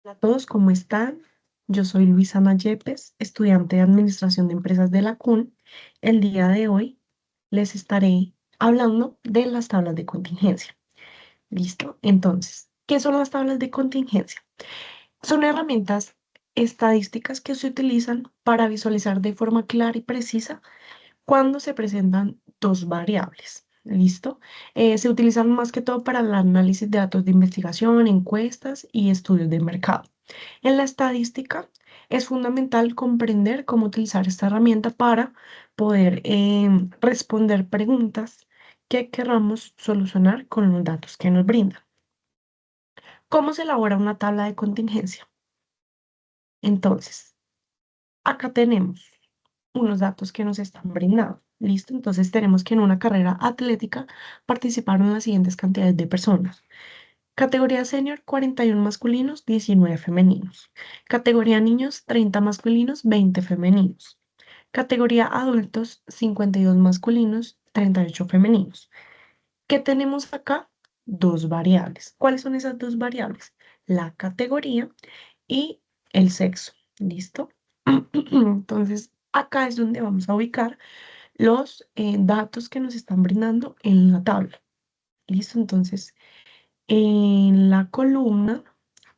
Hola a todos, ¿cómo están? Yo soy Luisa Yepes, estudiante de Administración de Empresas de la CUN. El día de hoy les estaré hablando de las tablas de contingencia. ¿Listo? Entonces, ¿qué son las tablas de contingencia? Son herramientas estadísticas que se utilizan para visualizar de forma clara y precisa cuando se presentan dos variables. ¿Listo? Se utilizan más que todo para el análisis de datos de investigación, encuestas y estudios de mercado. En la estadística es fundamental comprender cómo utilizar esta herramienta para poder responder preguntas que queramos solucionar con los datos que nos brindan. ¿Cómo se elabora una tabla de contingencia? Entonces, acá tenemos unos datos que nos están brindando. ¿Listo? Entonces tenemos que en una carrera atlética participaron las siguientes cantidades de personas. Categoría senior, 41 masculinos, 19 femeninos. Categoría niños, 30 masculinos, 20 femeninos. Categoría adultos, 52 masculinos, 38 femeninos. ¿Qué tenemos acá? Dos variables. ¿Cuáles son esas dos variables? La categoría y el sexo. ¿Listo? Entonces, acá es donde vamos a ubicar los datos que nos están brindando en la tabla. ¿Listo? Entonces, en la columna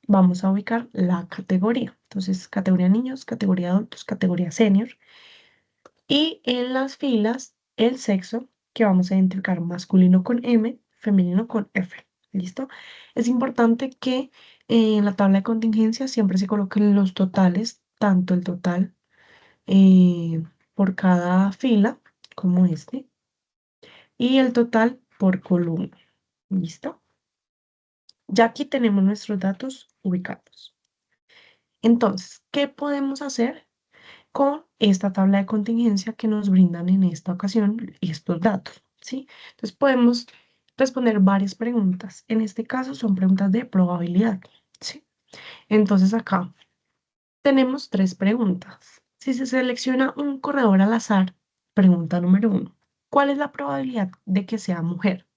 vamos a ubicar la categoría. Entonces, categoría niños, categoría adultos, categoría senior. Y en las filas, el sexo, que vamos a identificar masculino con M, femenino con F. ¿Listo? Es importante que en la tabla de contingencia siempre se coloquen los totales, tanto el total eh, por cada fila, como este, y el total por columna. ¿Listo? Ya aquí tenemos nuestros datos ubicados. Entonces, ¿qué podemos hacer con esta tabla de contingencia que nos brindan en esta ocasión estos datos? ¿Sí? Entonces, podemos responder varias preguntas. En este caso, son preguntas de probabilidad. ¿Sí? Entonces, acá tenemos tres preguntas. Si se selecciona un corredor al azar, pregunta número uno, ¿cuál es la probabilidad de que sea mujer?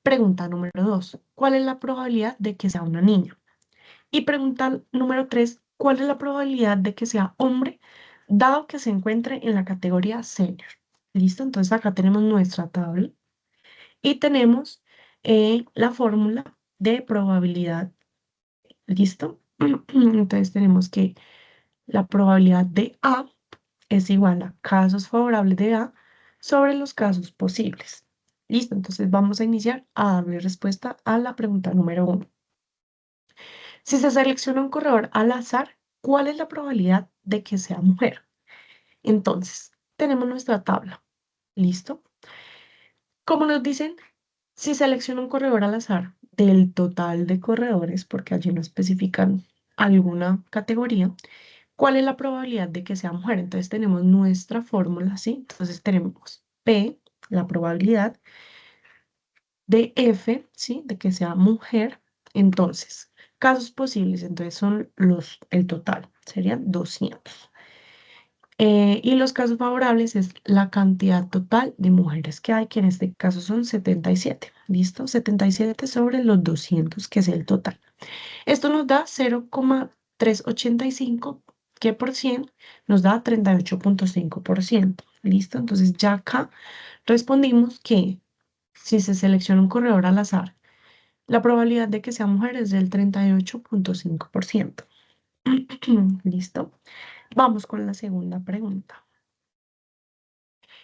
Pregunta número dos, ¿cuál es la probabilidad de que sea una niña? Y pregunta número tres, ¿cuál es la probabilidad de que sea hombre, dado que se encuentre en la categoría senior? ¿Listo? Entonces acá tenemos nuestra tabla y tenemos la fórmula de probabilidad. ¿Listo? Entonces tenemos que la probabilidad de A es igual a casos favorables de A sobre los casos posibles. ¿Listo? Entonces vamos a iniciar a darle respuesta a la pregunta número uno. Si se selecciona un corredor al azar, ¿cuál es la probabilidad de que sea mujer? Entonces, tenemos nuestra tabla. ¿Listo? Como nos dicen, si selecciona un corredor al azar del total de corredores, porque allí no especifican alguna categoría, ¿cuál es la probabilidad de que sea mujer? Entonces tenemos nuestra fórmula, ¿sí? Entonces tenemos P, la probabilidad de F, ¿sí? De que sea mujer. Entonces, casos posibles, entonces son el total, serían 200. Y los casos favorables es la cantidad total de mujeres que hay, que en este caso son 77. ¿Listo? 77 sobre los 200, que es el total. Esto nos da 0,385, que por 100 nos da 38,5%. ¿Listo? Entonces ya acá respondimos que si se selecciona un corredor al azar, la probabilidad de que sea mujer es del 38,5%. ¿Listo? Vamos con la segunda pregunta.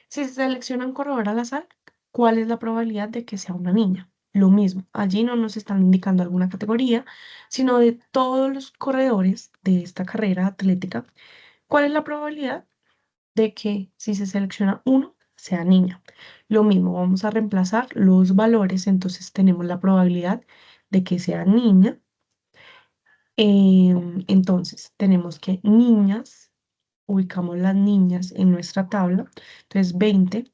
Si se selecciona un corredor al azar, ¿cuál es la probabilidad de que sea una niña? Lo mismo, allí no nos están indicando alguna categoría, sino de todos los corredores de esta carrera atlética, ¿cuál es la probabilidad de que si se selecciona uno, sea niña? Lo mismo, vamos a reemplazar los valores, entonces tenemos la probabilidad de que sea niña. Entonces, tenemos que niñas, ubicamos las niñas en nuestra tabla, entonces 20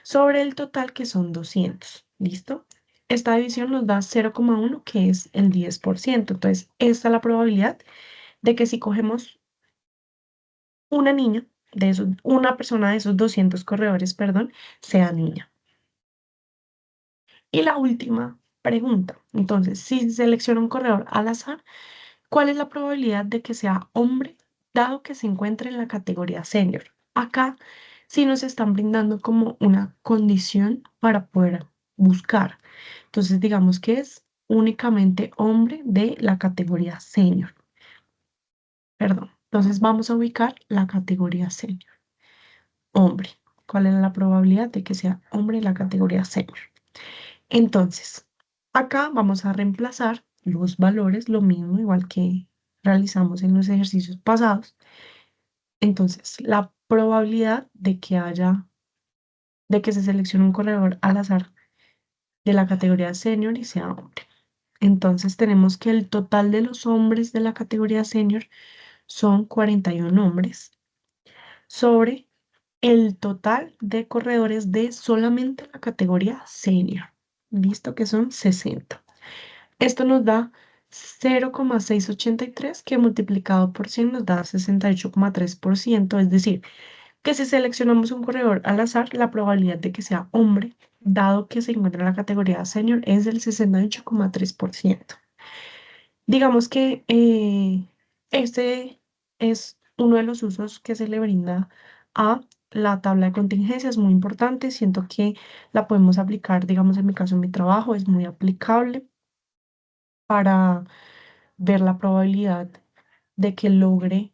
sobre el total que son 200. ¿Listo? Esta división nos da 0,1, que es el 10%. Entonces, esta es la probabilidad de que si cogemos una niña, una persona de esos 200 corredores, perdón, sea niña. Y la última pregunta. Entonces, si selecciona un corredor al azar, ¿Cuál es la probabilidad de que sea hombre dado que se encuentre en la categoría senior? Acá sí nos están brindando como una condición para poder buscar. Entonces, digamos que es únicamente hombre de la categoría senior. Perdón. Entonces, vamos a ubicar la categoría senior. Hombre. ¿Cuál es la probabilidad de que sea hombre de la categoría senior? Entonces, acá vamos a reemplazar los valores, lo mismo, igual que realizamos en los ejercicios pasados. Entonces, la probabilidad de que se seleccione un corredor al azar de la categoría senior y sea hombre. Entonces, tenemos que el total de los hombres de la categoría senior son 41 hombres sobre el total de corredores de solamente la categoría senior. Listo, que son 60. Esto nos da 0,683 que multiplicado por 100 nos da 68,3%, es decir, que si seleccionamos un corredor al azar, la probabilidad de que sea hombre, dado que se encuentra en la categoría senior, es del 68,3%. Digamos que este es uno de los usos que se le brinda a la tabla de contingencia, es muy importante, siento que la podemos aplicar, digamos en mi caso, en mi trabajo, es muy aplicable para ver la probabilidad de que logre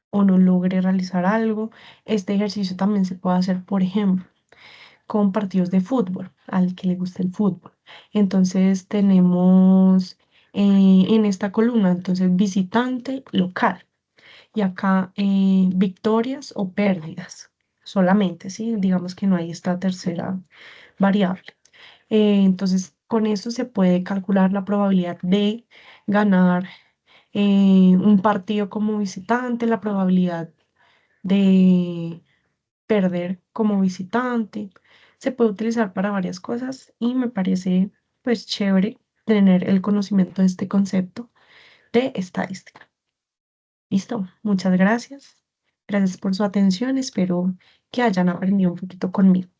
o no logre realizar algo. Este ejercicio también se puede hacer, por ejemplo, con partidos de fútbol, al que le guste el fútbol. Entonces tenemos en esta columna, entonces visitante local y acá victorias o pérdidas solamente, ¿sí? Digamos que no hay esta tercera variable. Entonces con eso se puede calcular la probabilidad de ganar un partido como visitante, la probabilidad de perder como visitante. Se puede utilizar para varias cosas y me parece pues chévere tener el conocimiento de este concepto de estadística. Listo, muchas gracias. Gracias por su atención. Espero que hayan aprendido un poquito conmigo.